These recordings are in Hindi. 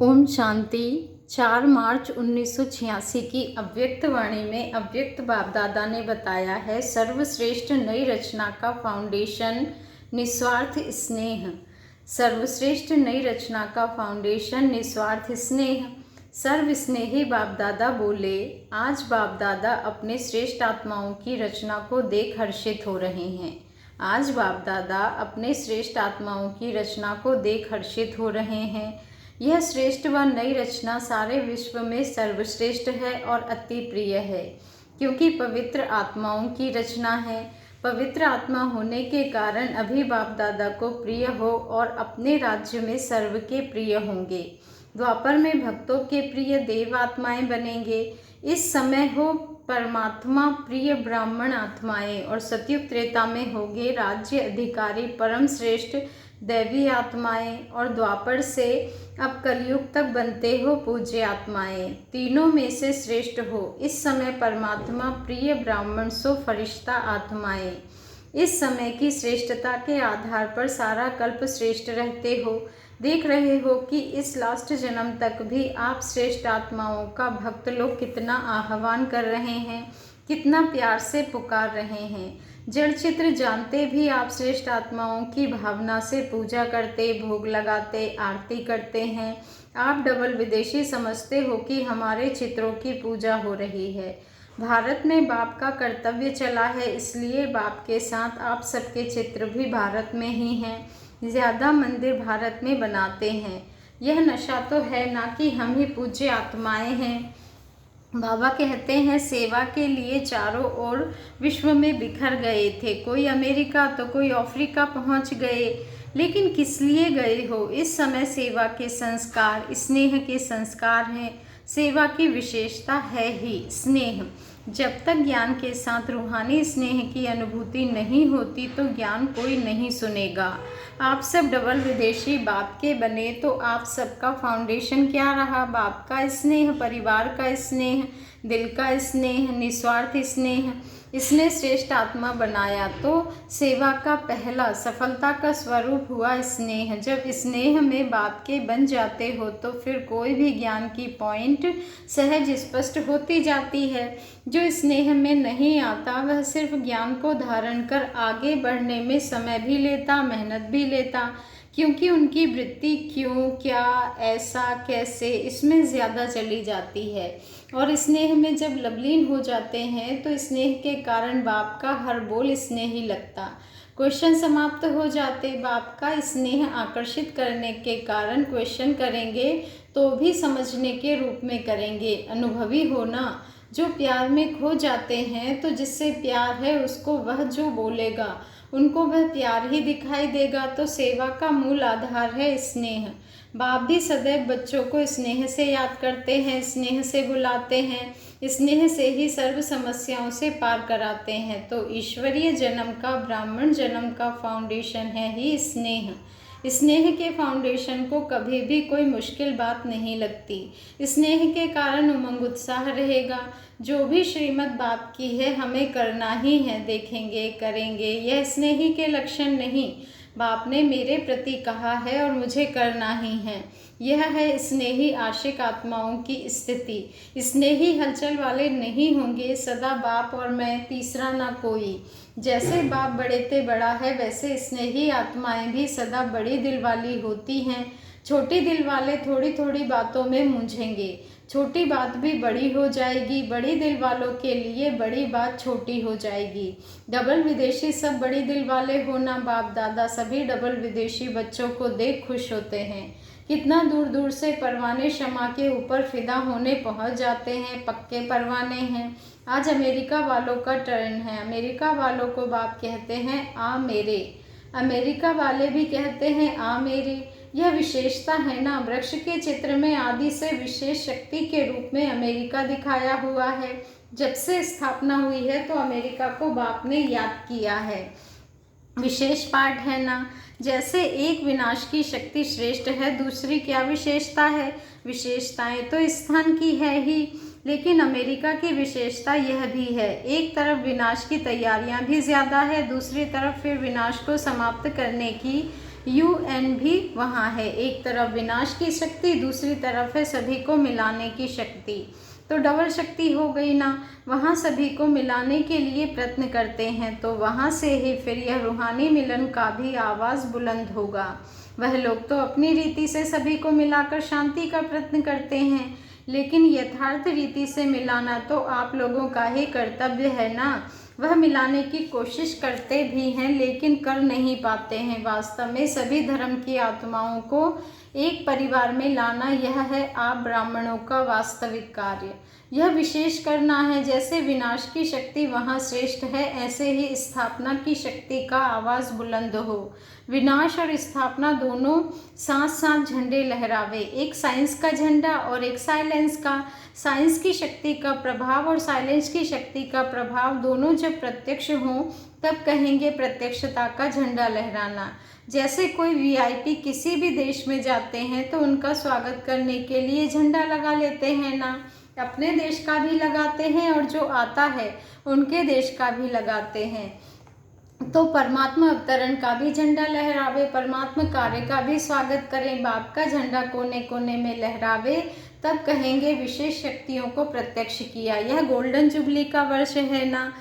ओम शांति। 4 मार्च 1986 की अव्यक्त वाणी में अव्यक्त बाप दादा ने बताया है, सर्वश्रेष्ठ नई रचना का फाउंडेशन निस्वार्थ स्नेह। सर्वश्रेष्ठ नई रचना का फाउंडेशन निस्वार्थ स्नेह। सर्वस्नेही बाप दादा बोले, आज बाप दादा अपने श्रेष्ठ आत्माओं की रचना को देख हर्षित हो रहे हैं। आज बाप दादा अपने श्रेष्ठ आत्माओं की रचना को देख हर्षित हो रहे हैं। यह श्रेष्ठ व नई रचना सारे विश्व में सर्वश्रेष्ठ है और अति प्रिय है, क्योंकि पवित्र आत्माओं की रचना है। पवित्र आत्मा होने के कारण अभी बाप दादा को प्रिय हो और अपने राज्य में सर्व के प्रिय होंगे। द्वापर में भक्तों के प्रिय देव आत्माएं बनेंगे। इस समय हो परमात्मा प्रिय ब्राह्मण आत्माएं और सतयुग त्रेता में होंगे राज्य अधिकारी परम श्रेष्ठ दैवी आत्माएं और द्वापर से अब कलयुग तक बनते हो पूज्य आत्माएं। तीनों में से श्रेष्ठ हो इस समय परमात्मा प्रिय ब्राह्मण सो फरिश्ता आत्माएं। इस समय की श्रेष्ठता के आधार पर सारा कल्प श्रेष्ठ रहते हो। देख रहे हो कि इस लास्ट जन्म तक भी आप श्रेष्ठ आत्माओं का भक्त लोग कितना आह्वान कर रहे हैं, कितना प्यार से पुकार रहे हैं। जड़ चित्र जानते भी आप श्रेष्ठ आत्माओं की भावना से पूजा करते, भोग लगाते, आरती करते हैं। आप डबल विदेशी समझते हो कि हमारे चित्रों की पूजा हो रही है। भारत में बाप का कर्तव्य चला है, इसलिए बाप के साथ आप सबके चित्र भी भारत में ही हैं। ज़्यादा मंदिर भारत में बनाते हैं। यह नशा तो है ना कि हम ही पूज्य आत्माएं हैं। बाबा कहते हैं, सेवा के लिए चारों ओर विश्व में बिखर गए थे। कोई अमेरिका तो कोई अफ्रीका पहुंच गए, लेकिन किस लिए गए हो? इस समय सेवा के संस्कार स्नेह के संस्कार हैं। सेवा की विशेषता है ही स्नेह। जब तक ज्ञान के साथ रूहानी स्नेह की अनुभूति नहीं होती तो ज्ञान कोई नहीं सुनेगा। आप सब डबल विदेशी बाप के बने तो आप सबका फाउंडेशन क्या रहा? बाप का स्नेह, परिवार का स्नेह, दिल का स्नेह, निस्वार्थ स्नेह। इसने श्रेष्ठ आत्मा बनाया तो सेवा का पहला सफलता का स्वरूप हुआ स्नेह। जब स्नेह में बाप के बन जाते हो तो फिर कोई भी ज्ञान की पॉइंट सहज स्पष्ट होती जाती है। जो स्नेह में नहीं आता वह सिर्फ ज्ञान को धारण कर आगे बढ़ने में समय भी लेता, मेहनत भी लेता, क्योंकि उनकी वृत्ति क्यों, क्या, ऐसा, कैसे इसमें ज़्यादा चली जाती है। और स्नेह में जब लवलीन हो जाते हैं तो स्नेह के कारण बाप का हर बोल स्नेह ही लगता। क्वेश्चन समाप्त हो जाते। बाप का स्नेह आकर्षित करने के कारण क्वेश्चन करेंगे तो भी समझने के रूप में करेंगे। अनुभवी होना। जो प्यार में खो जाते हैं तो जिससे प्यार है उसको वह जो बोलेगा उनको वह प्यार ही दिखाई देगा। तो सेवा का मूल आधार है स्नेह। बाप भी सदैव बच्चों को स्नेह से याद करते हैं, स्नेह से बुलाते हैं, स्नेह से ही सर्व समस्याओं से पार कराते हैं। तो ईश्वरीय जन्म का, ब्राह्मण जन्म का फाउंडेशन है ही स्नेह। स्नेह के फाउंडेशन को कभी भी कोई मुश्किल बात नहीं लगती। स्नेह के कारण उमंग उत्साह रहेगा। जो भी श्रीमद् बाप की है हमें करना ही है, देखेंगे, करेंगे। यह स्नेही के लक्षण नहीं, बाप ने मेरे प्रति कहा है और मुझे करना ही है। यह है स्नेही आशिक आत्माओं की स्थिति। स्नेही हलचल वाले नहीं होंगे, सदा बाप और मैं, तीसरा ना कोई। जैसे बाप बड़े ते बड़ा है वैसे स्नेही आत्माएं भी सदा बड़ी दिल वाली होती हैं। छोटी दिल वाले थोड़ी थोड़ी बातों में मूंझेंगे, छोटी बात भी बड़ी हो जाएगी। बड़ी दिल वालों के लिए बड़ी बात छोटी हो जाएगी। डबल विदेशी सब बड़ी दिल वाले होना। बाप दादा सभी डबल विदेशी बच्चों को देख खुश होते हैं। कितना दूर दूर से परवाने शमा के ऊपर फिदा होने पहुंच जाते हैं। पक्के परवाने हैं। आज अमेरिका वालों का टर्न है। अमेरिका वालों को बाप कहते हैं आ मेरे। अमेरिका वाले भी कहते हैं आ मेरे। यह विशेषता है ना। वृक्ष के चित्र में आदि से विशेष शक्ति के रूप में अमेरिका दिखाया हुआ है। जब से स्थापना हुई है तो अमेरिका को बाप ने याद किया है। विशेष पाठ है ना। जैसे एक विनाश की शक्ति श्रेष्ठ है, दूसरी क्या विशेषता है? विशेषताएं तो स्थान की है ही, लेकिन अमेरिका की विशेषता यह भी है, एक तरफ विनाश की तैयारियां भी ज़्यादा है, दूसरी तरफ फिर विनाश को समाप्त करने की UN भी वहाँ है। एक तरफ विनाश की शक्ति, दूसरी तरफ है सभी को मिलाने की शक्ति। तो डबल शक्ति हो गई ना। वहाँ सभी को मिलाने के लिए प्रयत्न करते हैं, तो वहाँ से ही फिर यह रूहानी मिलन का भी आवाज़ बुलंद होगा। वह लोग तो अपनी रीति से सभी को मिलाकर शांति का प्रयत्न करते हैं, लेकिन यथार्थ रीति से मिलाना तो आप लोगों का ही कर्तव्य है ना। वह मिलाने की कोशिश करते भी हैं, लेकिन कर नहीं पाते हैं। वास्तव में सभी धर्म की आत्माओं को एक परिवार में लाना, यह है आप ब्राह्मणों का वास्तविक कार्य। यह विशेष करना है, जैसे विनाश की शक्ति वहाँ श्रेष्ठ है, ऐसे ही स्थापना की शक्ति का आवाज़ बुलंद हो। विनाश और स्थापना दोनों साथ साथ झंडे लहरावे, एक साइंस का झंडा और एक साइलेंस का। साइंस की शक्ति का प्रभाव और साइलेंस की शक्ति का प्रभाव दोनों जब प्रत्यक्ष हों, तब कहेंगे प्रत्यक्षता का झंडा लहराना। जैसे कोई VIP किसी भी देश में जाते हैं तो उनका स्वागत करने के लिए झंडा लगा लेते हैं ना। अपने देश का भी लगाते हैं और जो आता है उनके देश का भी लगाते हैं। तो परमात्मा अवतरण का भी झंडा लहरावे, परमात्मा कार्य का भी स्वागत करें, बाप का झंडा कोने कोने में लहरावे, तब कहेंगे विशेष शक्तियों को प्रत्यक्ष किया। यह गोल्डन जुबली का वर्ष है ना।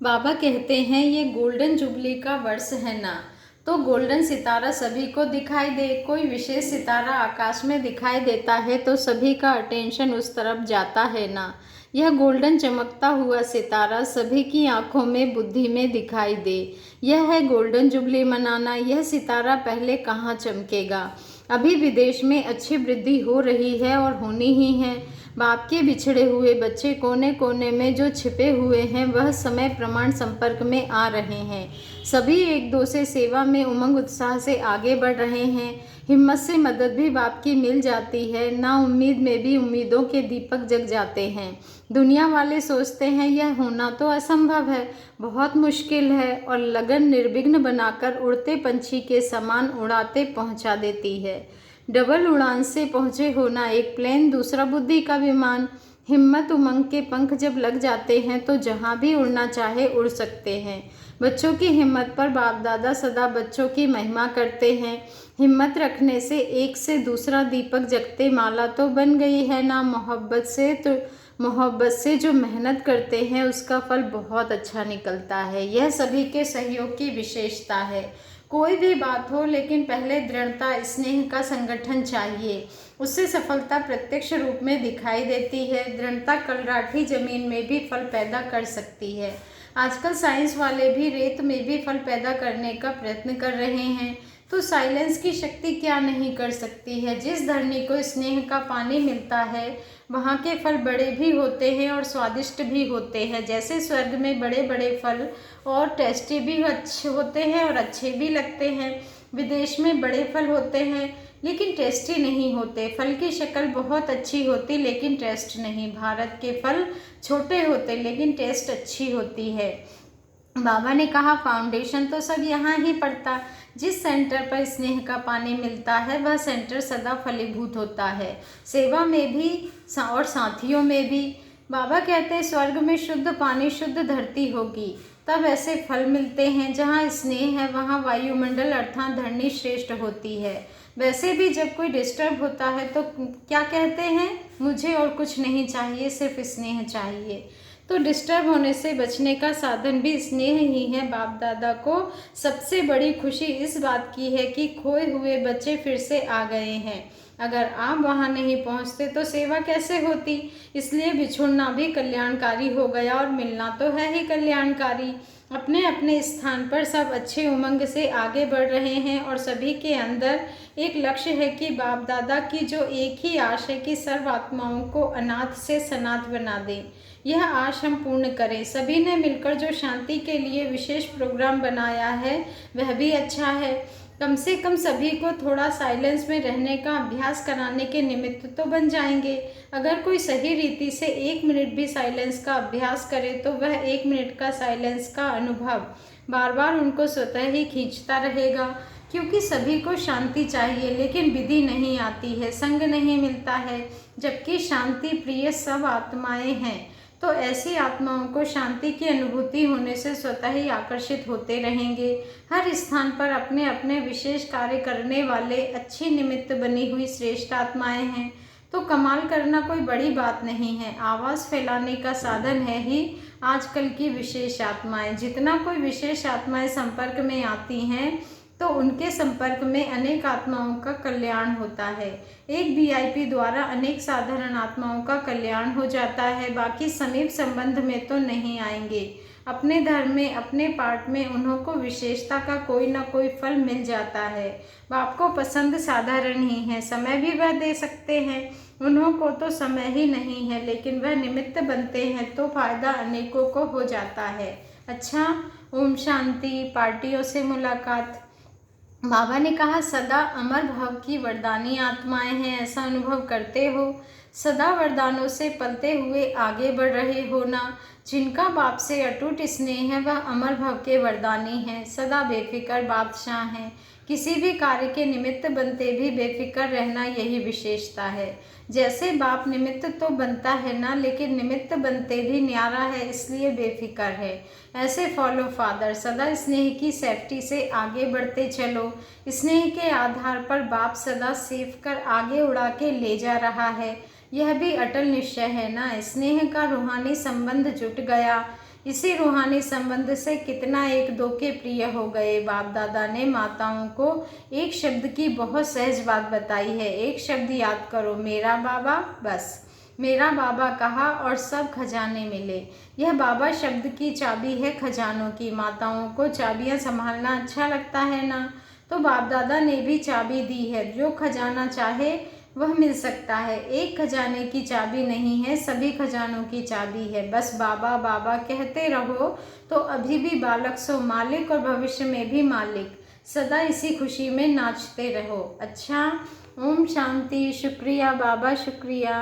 बाबा कहते हैं ये गोल्डन जुबली का वर्ष है ना। तो गोल्डन सितारा सभी को दिखाई दे, कोई विशेष सितारा आकाश में दिखाई देता है तो सभी का अटेंशन उस तरफ जाता है ना। यह गोल्डन चमकता हुआ सितारा सभी की आंखों में, बुद्धि में दिखाई दे। यह है गोल्डन जुबली मनाना। यह सितारा पहले कहाँ चमकेगा। अभी विदेश में अच्छी वृद्धि हो रही है और होनी ही है। बाप के बिछड़े हुए बच्चे कोने कोने में जो छिपे हुए हैं, वह समय प्रमाण संपर्क में आ रहे हैं। सभी एक दो से सेवा में उमंग उत्साह से आगे बढ़ रहे हैं। हिम्मत से मदद भी बाप की मिल जाती है। ना उम्मीद में भी उम्मीदों के दीपक जग जाते हैं। दुनिया वाले सोचते हैं यह होना तो असंभव है, बहुत मुश्किल है, और लगन निर्विघ्न बनाकर उड़ते पंछी के समान उड़ाते पहुंचा देती है। डबल उड़ान से पहुँचे होना एक प्लेन, दूसरा बुद्धि का विमान। हिम्मत उमंग के पंख जब लग जाते हैं तो जहाँ भी उड़ना चाहे उड़ सकते हैं। बच्चों की हिम्मत पर बाप दादा सदा बच्चों की महिमा करते हैं। हिम्मत रखने से एक से दूसरा दीपक जगते माला तो बन गई है ना। मोहब्बत से जो मेहनत करते हैं उसका फल बहुत अच्छा निकलता है। यह सभी के सहयोग की विशेषता है। कोई भी बात हो, लेकिन पहले दृढ़ता स्नेह का संगठन चाहिए, उससे सफलता प्रत्यक्ष रूप में दिखाई देती है। दृढ़ता कलराठी जमीन में भी फल पैदा कर सकती है। आजकल साइंस वाले भी रेत में भी फल पैदा करने का प्रयत्न कर रहे हैं, तो साइलेंस की शक्ति क्या नहीं कर सकती है। जिस धरनी को स्नेह का पानी मिलता है, वहाँ के फल बड़े भी होते हैं और स्वादिष्ट भी होते हैं। जैसे स्वर्ग में बड़े बड़े फल और टेस्टी भी अच्छे होते हैं और अच्छे भी लगते हैं। विदेश में बड़े फल होते हैं लेकिन टेस्टी नहीं होते। फल की शक्ल बहुत अच्छी होती लेकिन टेस्ट नहीं। भारत के फल छोटे होते लेकिन टेस्ट अच्छी होती है। बाबा ने कहा फाउंडेशन तो सब यहाँ ही पड़ता। जिस सेंटर पर स्नेह का पानी मिलता है वह सेंटर सदा फलीभूत होता है, सेवा में भी और साथियों में भी। बाबा कहते हैं स्वर्ग में शुद्ध पानी शुद्ध धरती होगी, तब ऐसे फल मिलते हैं। जहाँ स्नेह है वहाँ वायुमंडल अर्थात धरनी श्रेष्ठ होती है। वैसे भी जब कोई डिस्टर्ब होता है तो क्या कहते हैं, मुझे और कुछ नहीं चाहिए, सिर्फ स्नेह चाहिए। तो डिस्टर्ब होने से बचने का साधन भी स्नेह ही है। बाप दादा को सबसे बड़ी खुशी इस बात की है कि खोए हुए बच्चे फिर से आ गए हैं। अगर आप वहाँ नहीं पहुँचते तो सेवा कैसे होती। इसलिए बिछुड़ना भी कल्याणकारी हो गया और मिलना तो है ही कल्याणकारी। अपने अपने स्थान पर सब अच्छे उमंग से आगे बढ़ रहे हैं और सभी के अंदर एक लक्ष्य है कि बाप दादा की जो एक ही आश है कि सर्व आत्माओं को अनाथ से सनाथ बना दें। यह आश हम पूर्ण करें। सभी ने मिलकर जो शांति के लिए विशेष प्रोग्राम बनाया है वह भी अच्छा है। कम से कम सभी को थोड़ा साइलेंस में रहने का अभ्यास कराने के निमित्त तो बन जाएंगे। अगर कोई सही रीति से 1 मिनट भी साइलेंस का अभ्यास करे तो वह 1 मिनट का साइलेंस का अनुभव बार बार उनको स्वतः ही खींचता रहेगा। क्योंकि सभी को शांति चाहिए लेकिन विधि नहीं आती है, संग नहीं मिलता है, जबकि शांति प्रिय सब आत्माएं हैं। तो ऐसी आत्माओं को शांति की अनुभूति होने से स्वतः ही आकर्षित होते रहेंगे। हर स्थान पर अपने अपने विशेष कार्य करने वाले अच्छी निमित्त बनी हुई श्रेष्ठ आत्माएं हैं। तो कमाल करना कोई बड़ी बात नहीं है, आवाज़ फैलाने का साधन है ही आजकल की विशेष आत्माएं। जितना कोई विशेष आत्माएं संपर्क में आती हैं तो उनके संपर्क में अनेक आत्माओं का कल्याण होता है। एक वीआईपी द्वारा अनेक साधारण आत्माओं का कल्याण हो जाता है, बाकी समीप संबंध में तो नहीं आएंगे। अपने धर्म में, अपने पाठ में उन्हों को विशेषता का कोई ना कोई फल मिल जाता है। बाप को पसंद साधारण ही है, समय भी वह दे सकते हैं। उन्हों को तो समय ही नहीं है, लेकिन वह निमित्त बनते हैं तो फायदा अनेकों को हो जाता है। अच्छा, ओम शांति। पार्टियों से मुलाकात। बाबा ने कहा, सदा अमर भव की वरदानी आत्माएं हैं, ऐसा अनुभव करते हो। सदा वरदानों से पलते हुए आगे बढ़ रहे हो ना। जिनका बाप से अटूट स्नेह है वह अमर भव के वरदानी हैं, सदा बेफिक्र बादशाह हैं। किसी भी कार्य के निमित्त बनते भी बेफिक्र रहना यही विशेषता है। जैसे बाप निमित्त तो बनता है ना, लेकिन निमित्त बनते भी न्यारा है, इसलिए बेफिक्र है। ऐसे फॉलो फादर, सदा स्नेह की सेफ्टी से आगे बढ़ते चलो। स्नेह के आधार पर बाप सदा सेफ कर आगे उड़ा के ले जा रहा है, यह भी अटल निश्चय है ना। स्नेह का रूहानी संबंध जुट गया, इसी रूहानी संबंध से कितना एक दो के प्रिय हो गए। बाप दादा ने माताओं को एक शब्द की बहुत सहज बात बताई है। एक शब्द याद करो, मेरा बाबा। बस मेरा बाबा कहा और सब खजाने मिले। यह बाबा शब्द की चाबी है खजानों की। माताओं को चाबियां संभालना अच्छा लगता है ना, तो बाप दादा ने भी चाबी दी है। जो खजाना चाहे वह मिल सकता है। एक खजाने की चाबी नहीं है, सभी खजानों की चाबी है। बस बाबा बाबा कहते रहो तो अभी भी बालक सो मालिक और भविष्य में भी मालिक। सदा इसी खुशी में नाचते रहो। अच्छा, ओम शांति। शुक्रिया बाबा, शुक्रिया।